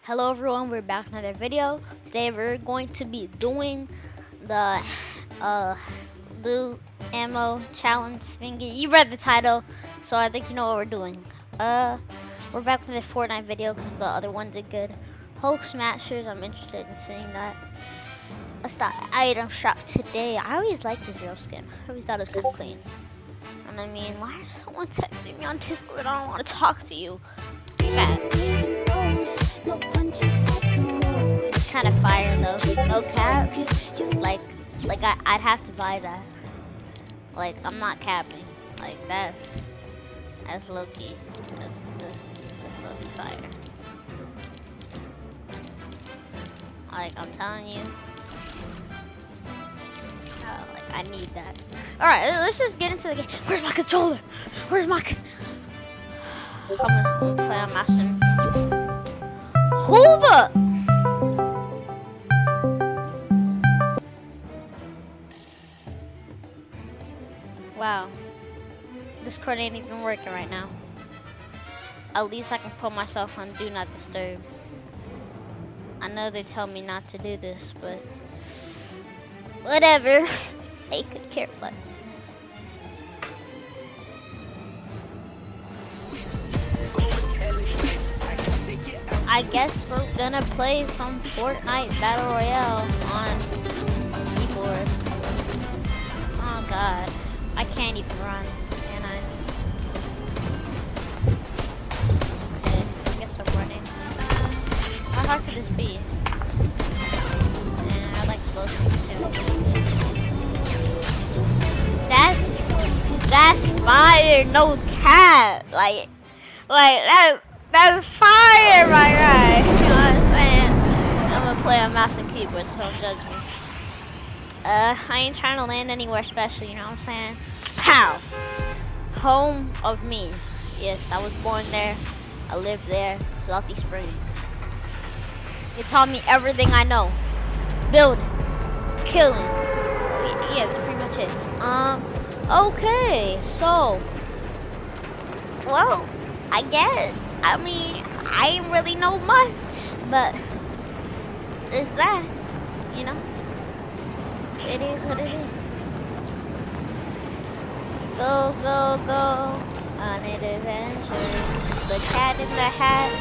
Hello everyone, we're back with another video. Today we're going to be doing the blue ammo challenge thingy. You read the title, so I think you know what we're doing. We're back with a Fortnite video because the other one did good. Hulk Smashers, I'm interested in seeing that. Let's start item shop today. I always liked the Zero skin. I always thought it was clean. And I mean, why is someone texting me on Discord? I don't want to talk to you. It's kind of fire though. No cap. Like I'd have to buy that. Like, I'm not capping. Like, that's low key. That's low key fire. Like, I'm telling you. Like, I need that. Alright, let's just get into the game. Where's my controller? Where's my I'm gonna play on my sim. Hold up! Wow. Discord ain't even working right now. At least I can put myself on Do Not Disturb. I know they tell me not to do this, but whatever. They could care less. I guess we're gonna play some Fortnite Battle Royale on keyboard. Oh god, I can't even run, can I? Okay, I guess I'm running. How hard could this be? Yeah, I like slow speed too. That's fire, no cap. Like that's fire, my guy. You know what I'm saying? I'm gonna play on mouse and keyboard, so don't judge me. I ain't trying to land anywhere special, you know what I'm saying? Pow! Home of me. Yes, I was born there. I lived there. Salty Springs. It taught me everything I know. Building. Killing. Yeah, that's pretty much it. Okay, so. Well, I guess. I mean, I ain't really know much, but it's that, you know? It is what it is. Go, go, go on an adventure. The cat in the hat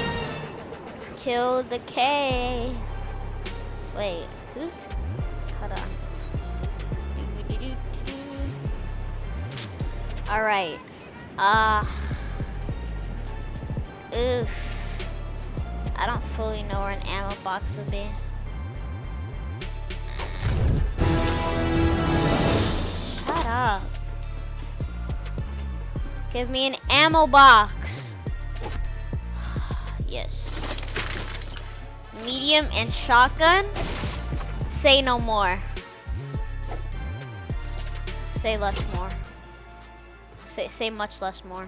killed the K. Wait, who's? Hold on. Alright. Oof. I don't fully know where an ammo box would be. Shut up. Give me an ammo box. Yes. Medium and shotgun? Say no more. Say less more. Say much less more.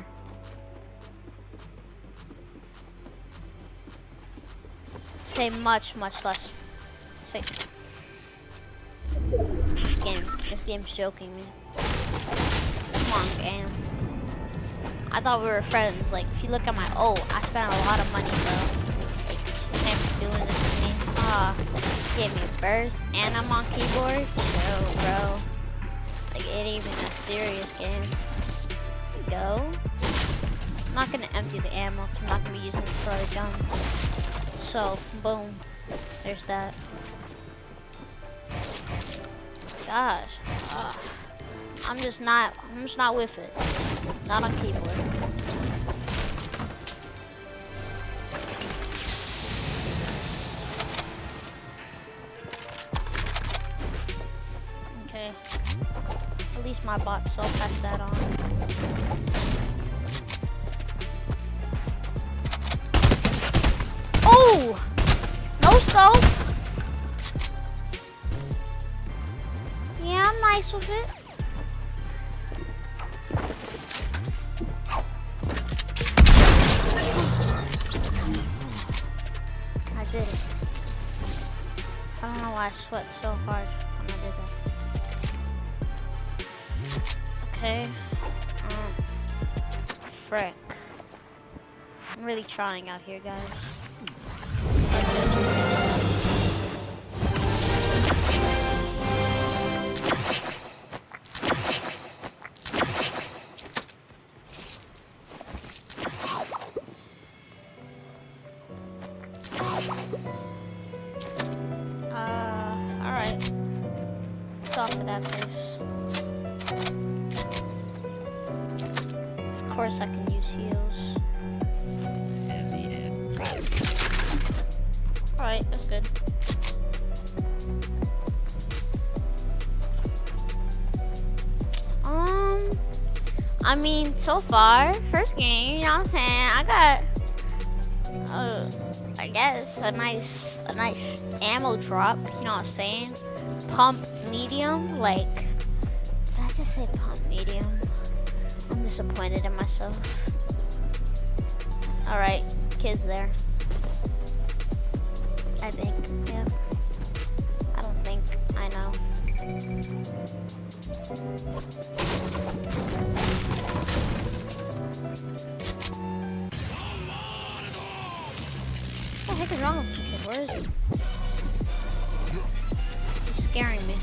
Say much less. Say. This game's joking me. Come on, game. I thought we were friends. Like, if you look at my I spent a lot of money, bro. Like, you can't be doing this to me. Gave me a burst, and I'm on keyboard. No, bro. Like, it ain't even a serious game. Go. I'm not gonna empty the ammo. I'm not gonna be using it for other guns. So, boom. There's that. Gosh. I'm just not with it. Not on keyboard. Okay. At least my bot, so I'll pass that on. Oh! No scope! Yeah, I'm nice with it. I did it. I don't know why I sweat so hard when I did that. Okay. Frick. I'm really trying out here, guys. Alright. Let's off to that place. Of course I can use heals. Alright, that's good. I mean, so far, first game, you know what I'm saying, I got, I guess, a nice ammo drop, you know what I'm saying? Pump medium, like, did I just say pump medium? I'm disappointed in myself. Alright, kids there. I think, yep. I don't think, I know. What the heck is wrong with this kid? Where is he? He's scaring me.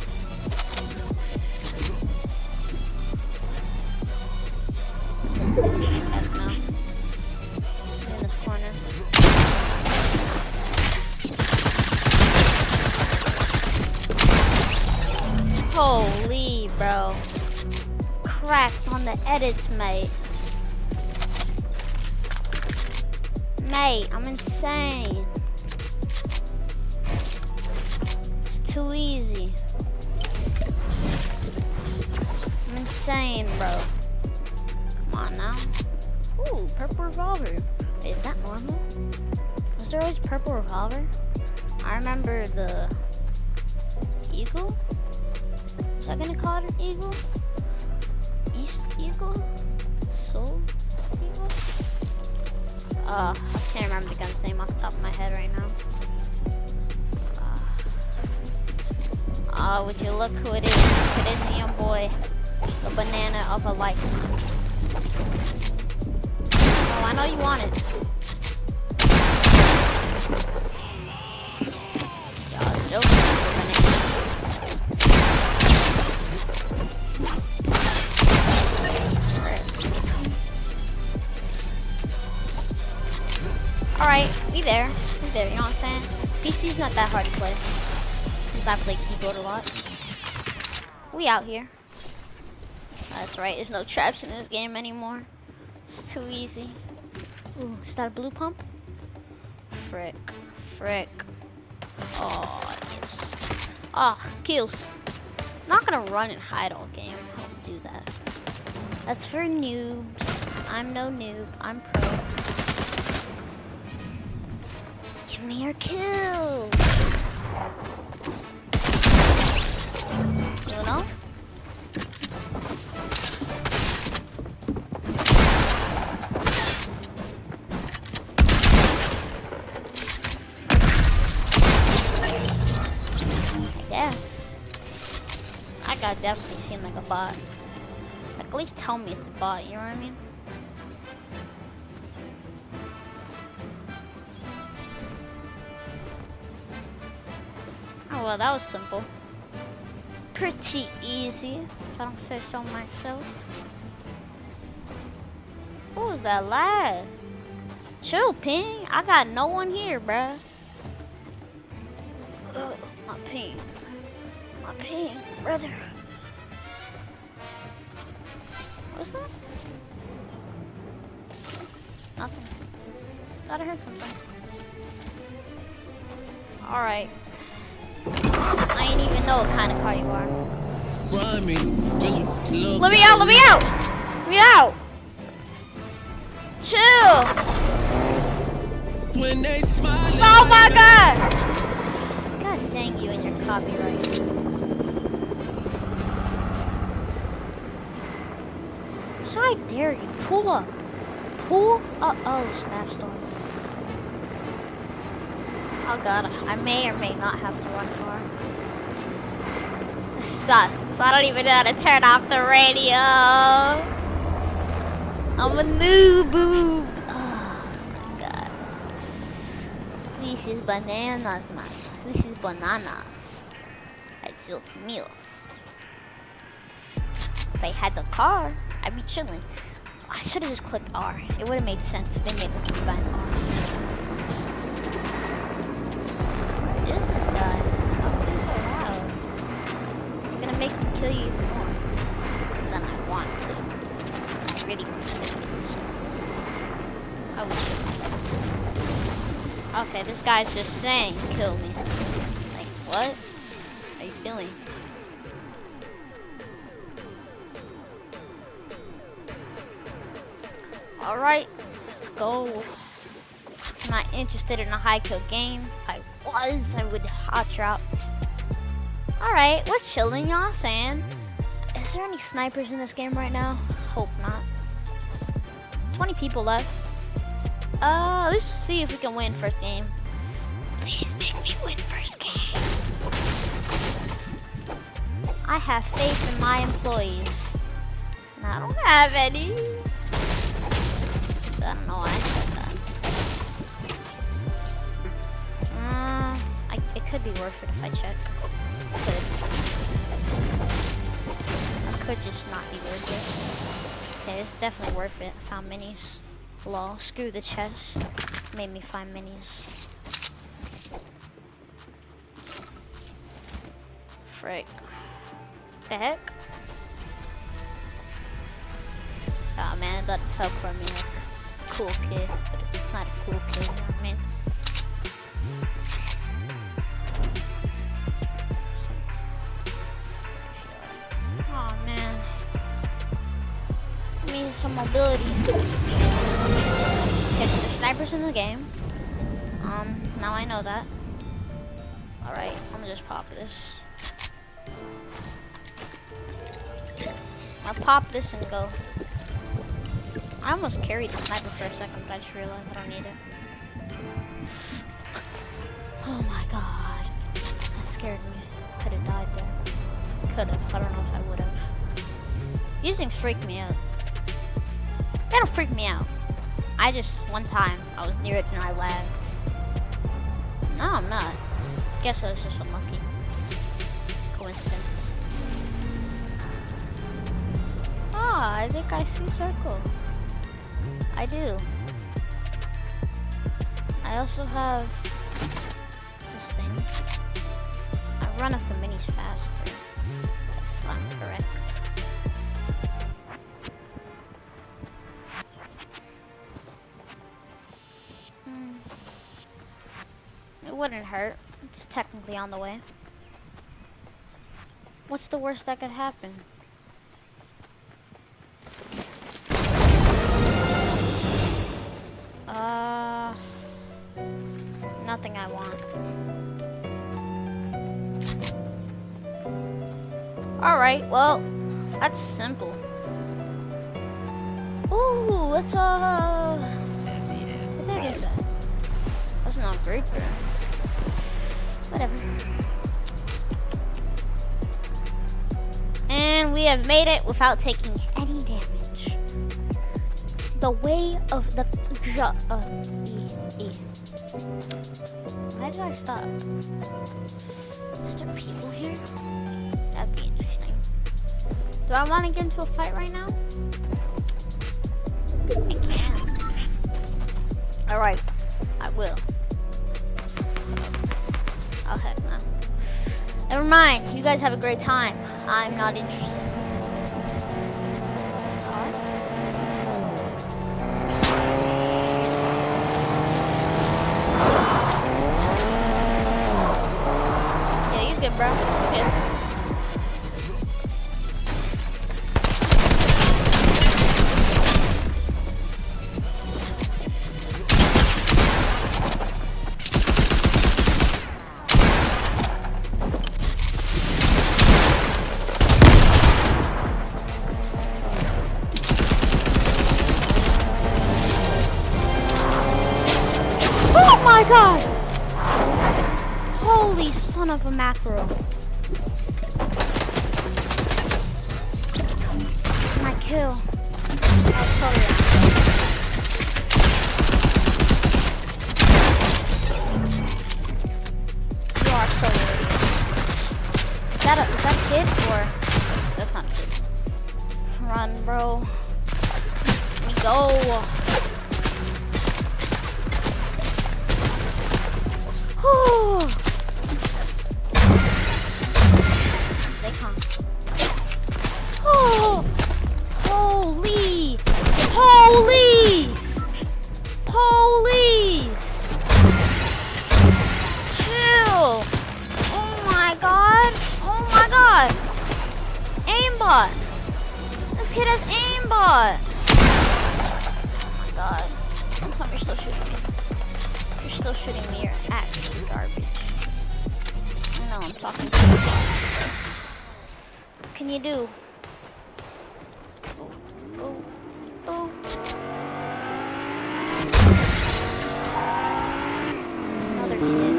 Heck no. He's in this corner. Holy, bro. Cracked on the edits, mate. Mate, I'm insane. It's too easy. I'm insane, bro. Come on now. Ooh, purple revolver. Wait, is that normal? Was there always purple revolver? I remember the eagle? Was I gonna call it an eagle? East eagle? Soul eagle? I can't remember the gun's name off the top of my head right now. Would you look who it is? It is the young boy. The banana of a lifetime. Oh, I know you want it. Y'all joking with the banana. Alright, we there, you know what I'm saying? PC's not that hard to play, since I play keyboard a lot. We out here. That's right, there's no traps in this game anymore. It's too easy. Ooh, is that a blue pump? Frick. Oh, yes. Oh, kills. I'm not gonna run and hide all game. I don't do that. That's for noobs. I'm no noob, I'm pro. Give me your kill. You know? Yeah. I got definitely seem like a bot. Like, at least tell me it's a bot, you know what I mean? Oh, well, that was simple. Pretty easy, if I don't say so myself. Who was that lad? Chill, Ping. I got no one here, bruh. Oh, my Ping. My Ping, brother. What's that? Nothing. Thought I heard something. Alright. I ain't even know what kind of car you are. Let me out, let me out! Let me out! Chill! Oh my god! God dang you and your copyright. So I dare you, pull up. Pull up. Oh, snap storm. Oh god, I may or may not have to run far. This sucks. I don't even know how to turn off the radio. I'm a noob. Oh my god. This is bananas, man. This is bananas. I just milk. If I had the car, I'd be chilling. I should have just clicked R. It would have made sense if they made the keybind R. Okay, this guy's just saying kill me. Like, what are you doing? Alright, let's go. I'm not interested in a high kill game. If I would hot drop. Alright, we're chilling, y'all saying. Is there any snipers in this game right now? Hope not. 20 people left. Let's see if we can win first game. Please make me win first game. I have faith in my employees. And I don't have any. I don't know why I said that. It could be worth it if I check. It could just not be worth it. Okay, it's definitely worth it. I found minis. Lol, screw the chest. Made me find minis. Frick. The heck? Oh man, that felt for me like a cool kid, but it's not a cool kid, you know what I mean? Oh man. I need some mobility. Okay, so the snipers in the game. Now I know that. Alright, I'm gonna just pop this. I'll pop this and go. I almost carried the sniper for a second, but I just realized I don't need it. Oh my god. That scared me. Could have died there. Could have. I don't know if I would have. These things freak me out. They don't freak me out. One time, I was near it and I lagged. No, I'm not. Guess I was just unlucky. Coincidence. Ah, I think I see circle. I do. I also have this thing. I run up the minis faster. If I'm correct. It wouldn't hurt. It's technically on the way. What's the worst that could happen? Nothing I want. Alright, well, that's simple. Ooh, what's what the heck is that? That's not great, bro. Whatever. And we have made it without taking any damage. The way of the Why did I stop? Is there people here? That'd be interesting. Do I want to get into a fight right now? I can. Alright, I will. Oh heck no. Never mind, you guys have a great time. I'm not interested. Good, bro. Good. Oh my god! Holy son of a mackerel. My kill. Oh, sorry. You are so dirty. Is that kid or that's not a kid? Run, bro. Let me go. They come. Oh, holy! Holy! Holy! aimbot. This kid has aimbot. Oh my god. Don't tell me you're still shooting me. You're still shooting me. You're actually garbage. I know I'm talking to you. What can you do? Oh. Oh. Another kid.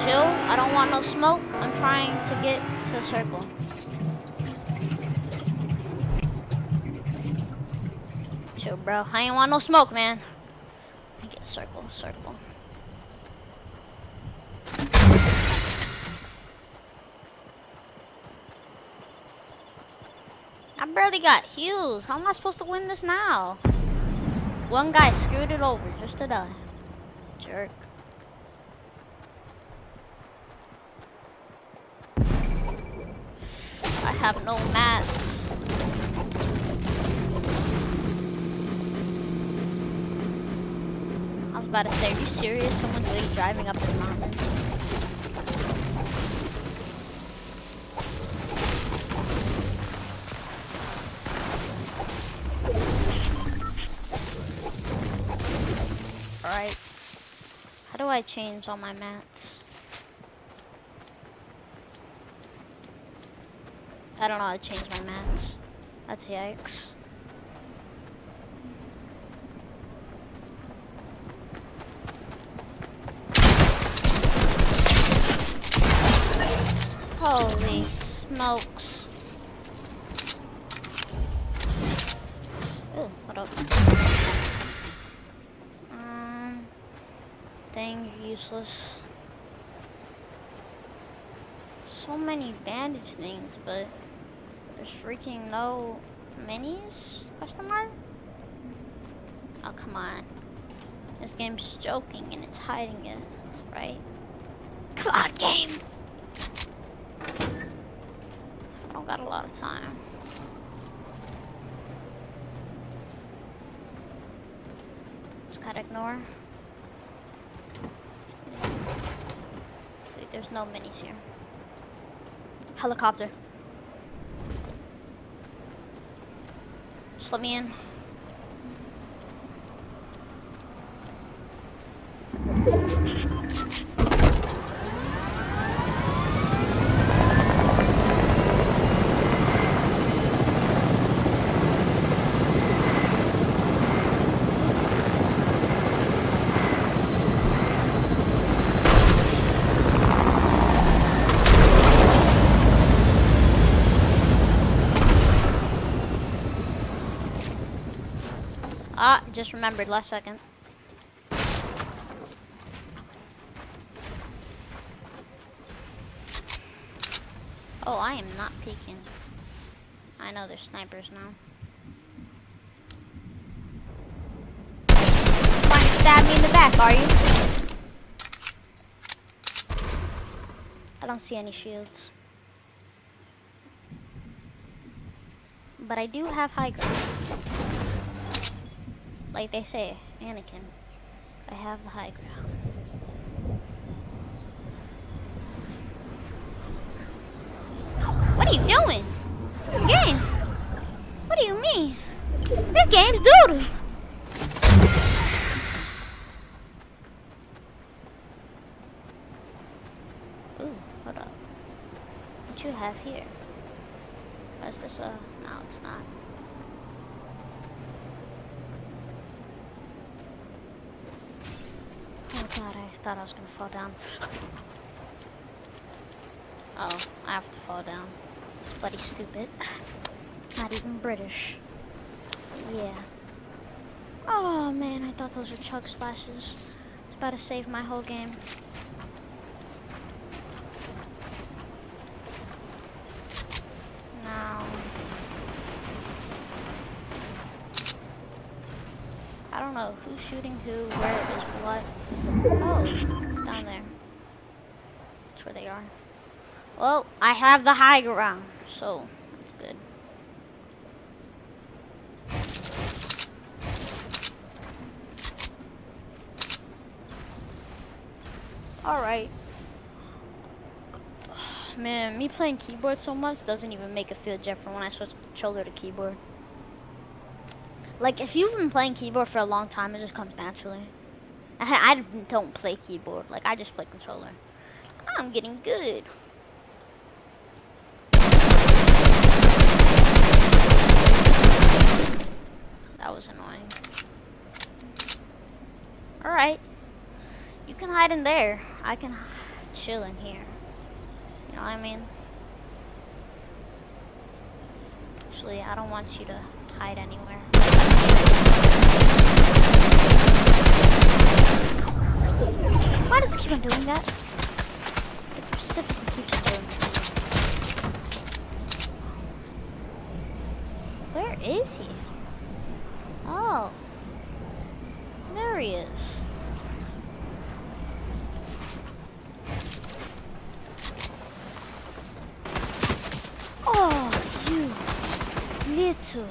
Chill. I don't want no smoke. I'm trying to get to the circle. Chill, bro. I ain't want no smoke, man. Let me get circle. I barely got heals. How am I supposed to win this now? One guy screwed it over just to die. Jerk. I have no mats. I was about to say, are you serious? Someone's really driving up this mountain. Alright. How do I change all my mats? I don't know how to change my mats. That's yikes. Holy smokes. Oh, what up? Dang, useless. So many bandage things, but there's freaking no minis? Question mark? Oh, come on. This game's joking and it's hiding it, right? Come on, game! I don't got a lot of time. Just gotta ignore. See, there's no minis here. Helicopter. Just let me in. Ah, just remembered last second. Oh, I am not peeking. I know there's snipers now. Trying to stab me in the back, are you? I don't see any shields. But I do have high ground. Like they say, Anakin, I have the high ground. What are you doing? Game? What do you mean? This game's doodle. Ooh, hold up. What you have here? Is this a... No, it's not. Oh god, I thought I was gonna fall down. Oh, I have to fall down. It's bloody stupid. Not even British. Yeah. Oh man, I thought those were chug splashes. It's about to save my whole game. No. I don't know who's shooting who, where is what. Oh, down there. That's where they are. Well, I have the high ground, so that's good. Alright. Man, me playing keyboard so much doesn't even make it feel different when I switch controller to keyboard. Like, if you've been playing keyboard for a long time, it just comes naturally. I don't play keyboard. Like, I just play controller. I'm getting good. That was annoying. Alright. You can hide in there. I can chill in here. You know what I mean? Actually, I don't want you to hide anywhere. Why does it keep on doing that? It specifically keeps on doing that. Where is he? Oh. There he is. Oh, you little